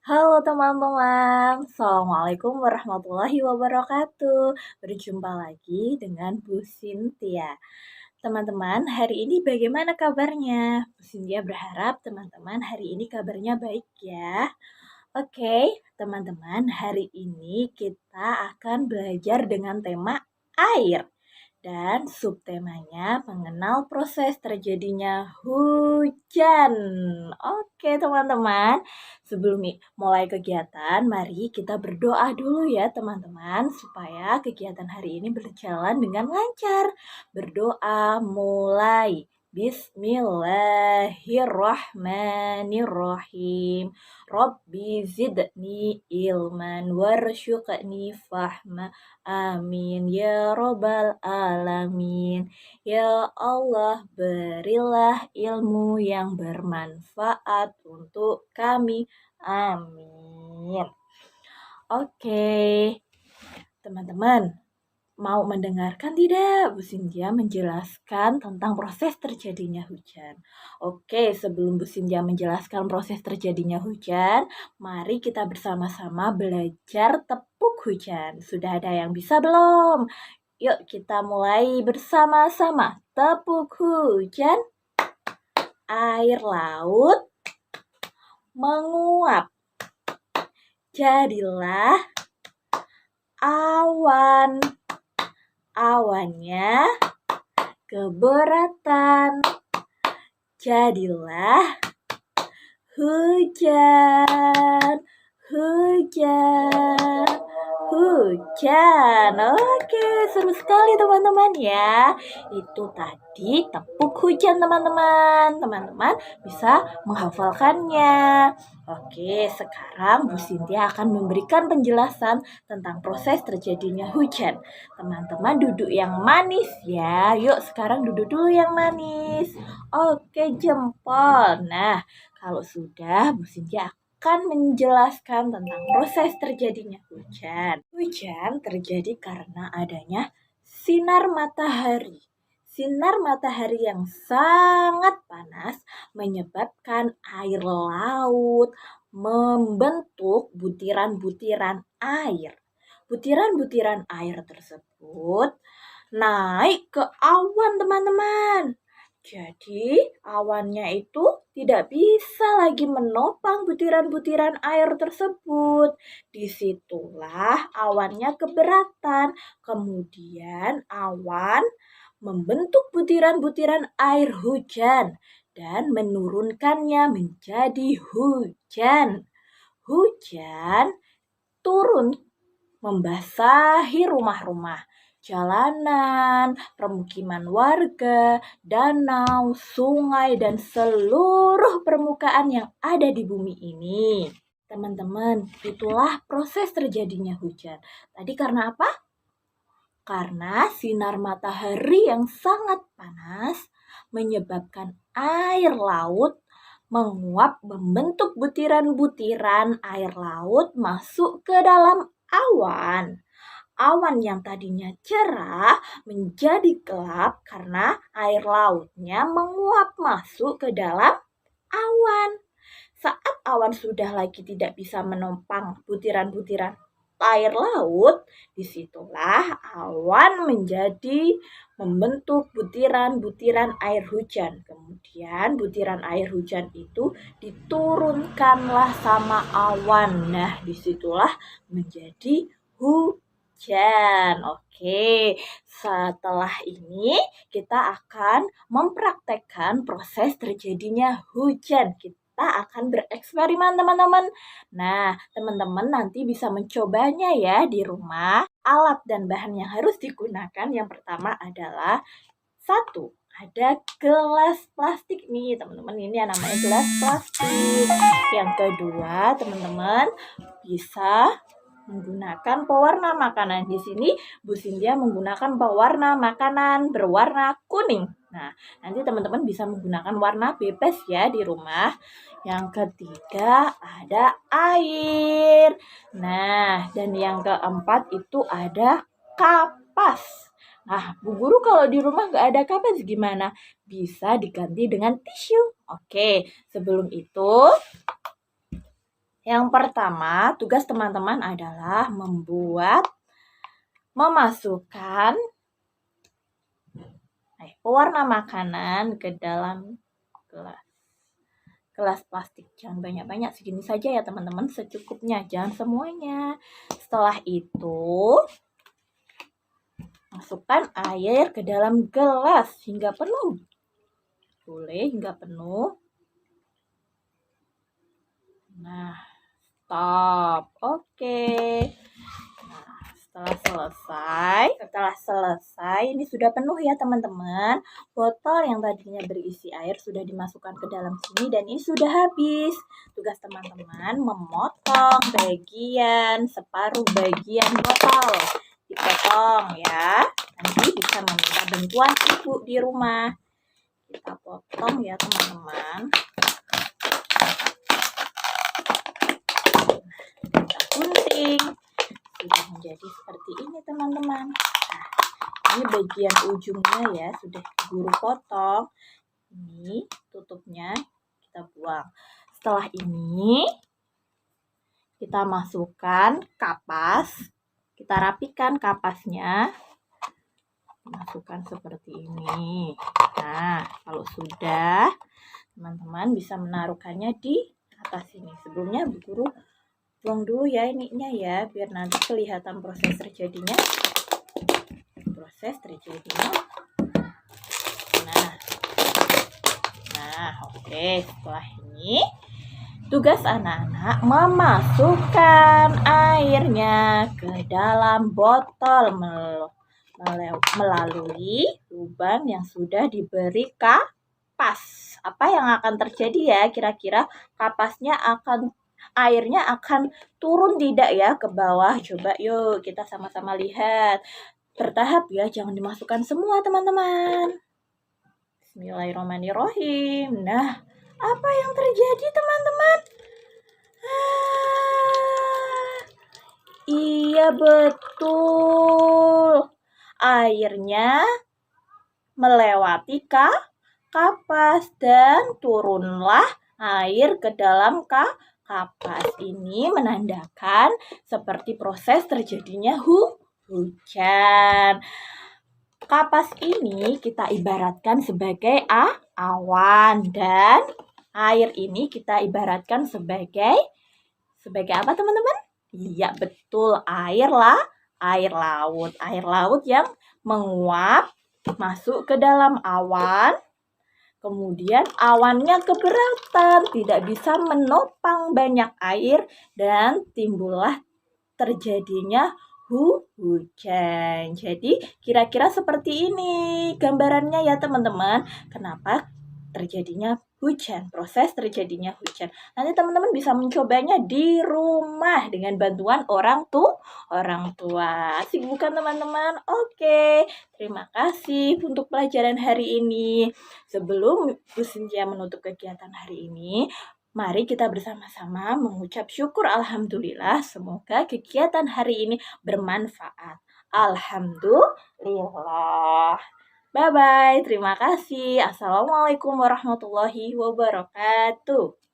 Halo teman-teman, Assalamualaikum warahmatullahi wabarakatuh. Berjumpa lagi dengan Bu Sintia. Teman-teman, hari ini bagaimana kabarnya? Bu Sintia berharap teman-teman hari ini kabarnya baik ya. Oke, teman-teman, hari ini kita akan belajar dengan tema air. Dan subtemanya mengenal proses terjadinya hujan. Oke teman-teman, sebelum mulai kegiatan, mari kita berdoa dulu ya teman-teman, supaya kegiatan hari ini berjalan dengan lancar. Berdoa mulai. Bismillahirrahmanirrahim. Rabbi zidni ilman warsyukni fahma. Amin ya robbal alamin. Ya Allah, berilah ilmu yang bermanfaat untuk kami. Amin. Oke, teman-teman, mau mendengarkan tidak Bu Sintia menjelaskan tentang proses terjadinya hujan? Oke, sebelum Bu Sintia menjelaskan proses terjadinya hujan, mari kita bersama-sama belajar tepuk hujan. Sudah ada yang bisa belum? Yuk kita mulai bersama-sama. Tepuk hujan, air laut menguap. Jadilah awan. Awannya keberatan. Jadilah hujan. Hujan. Hujan. Oke, seru sekali teman-teman ya. Itu tadi tepuk hujan teman-teman. Teman-teman bisa menghafalkannya. Oke, sekarang Bu Sintia akan memberikan penjelasan tentang proses terjadinya hujan. Teman-teman duduk yang manis ya. Yuk sekarang duduk dulu yang manis. Oke, jempol. Nah, kalau sudah Bu Sintia akan menjelaskan tentang proses terjadinya hujan. Hujan terjadi karena adanya sinar matahari. Sinar matahari yang sangat panas menyebabkan air laut membentuk butiran-butiran air. Butiran-butiran air tersebut naik ke awan, teman-teman. Jadi, awannya itu tidak bisa lagi menopang butiran-butiran air tersebut. Disitulah awannya keberatan. Kemudian awan membentuk butiran-butiran air hujan dan menurunkannya menjadi hujan. Hujan turun membasahi rumah-rumah, jalanan, permukiman warga, danau, sungai, dan seluruh permukaan yang ada di bumi ini. Teman-teman, itulah proses terjadinya hujan. Tadi karena apa? Karena sinar matahari yang sangat panas menyebabkan air laut menguap membentuk butiran-butiran air laut masuk ke dalam awan. Awan yang tadinya cerah menjadi gelap karena air lautnya menguap masuk ke dalam awan. Saat awan sudah lagi tidak bisa menopang butiran-butiran air laut, disitulah awan menjadi membentuk butiran-butiran air hujan. Kemudian butiran air hujan itu diturunkanlah sama awan. Nah, disitulah menjadi hujan. Oke, setelah ini kita akan mempraktekkan proses terjadinya hujan. Kita akan bereksperimen teman-teman. Nah, teman-teman nanti bisa mencobanya ya di rumah. Alat dan bahan yang harus digunakan yang pertama adalah satu, ada gelas plastik nih teman-teman. Ini yang namanya gelas plastik. Yang kedua, teman-teman bisa menggunakan pewarna makanan. Di sini Bu Sindia menggunakan pewarna makanan berwarna kuning. Nah, nanti teman-teman bisa menggunakan warna bebas ya di rumah. Yang ketiga ada air. Nah, dan yang keempat itu ada kapas. Nah, Bu Guru kalau di rumah nggak ada kapas gimana? Bisa diganti dengan tisu. Oke, sebelum itu Yang pertama, tugas teman-teman adalah memasukkan pewarna makanan ke dalam gelas plastik. Jangan banyak-banyak, segini saja ya teman-teman, secukupnya, jangan semuanya. Setelah itu, masukkan air ke dalam gelas hingga penuh. Boleh hingga penuh. Nah, stop. Oke. Nah, setelah selesai, ini sudah penuh ya teman-teman. Botol yang tadinya berisi air sudah dimasukkan ke dalam sini dan ini sudah habis. Tugas teman-teman memotong separuh bagian botol. Dipotong ya. Nanti bisa meminta bantuan ibu di rumah. Kita potong ya teman-teman. Kita gunting. Sudah menjadi seperti ini teman-teman. Nah, ini bagian ujungnya ya, sudah guru potong. Ini tutupnya kita buang. Setelah ini kita masukkan kapas. Kita rapikan kapasnya. Masukkan seperti ini. Nah, kalau sudah, teman-teman bisa menaruhkannya di atas ini. Sebelumnya Bu Guru buang dulu ya ininya ya, biar nanti kelihatan proses terjadinya. Nah, oke. Setelah ini, tugas anak-anak memasukkan airnya ke dalam botol melalui lubang yang sudah diberi kapas. Apa yang akan terjadi ya? Kira-kira airnya akan turun tidak ya ke bawah? Coba yuk kita sama-sama lihat. Bertahap ya, jangan dimasukkan semua teman-teman. Bismillahirrahmanirrahim. Nah, apa yang terjadi teman-teman? Iya betul. Airnya melewati kapas dan turunlah air ke dalam kapas. Ini menandakan seperti proses terjadinya hujan. Kapas ini kita ibaratkan sebagai awan dan air ini kita ibaratkan sebagai apa teman-teman? Iya betul, air laut. Air laut yang menguap masuk ke dalam awan. Kemudian awannya keberatan, tidak bisa menopang banyak air dan timbullah terjadinya hujan. Jadi kira-kira seperti ini gambarannya ya teman-teman. Kenapa terjadinya hujan, proses terjadinya hujan. Nanti teman-teman bisa mencobanya di rumah dengan bantuan orang tua. Asik bukan teman-teman? Oke, terima kasih untuk pelajaran hari ini. Sebelum Bu Cynthia menutup kegiatan hari ini, mari kita bersama-sama mengucap syukur alhamdulillah. Semoga kegiatan hari ini bermanfaat. Alhamdulillah. Bye-bye. Terima kasih. Assalamualaikum warahmatullahi wabarakatuh.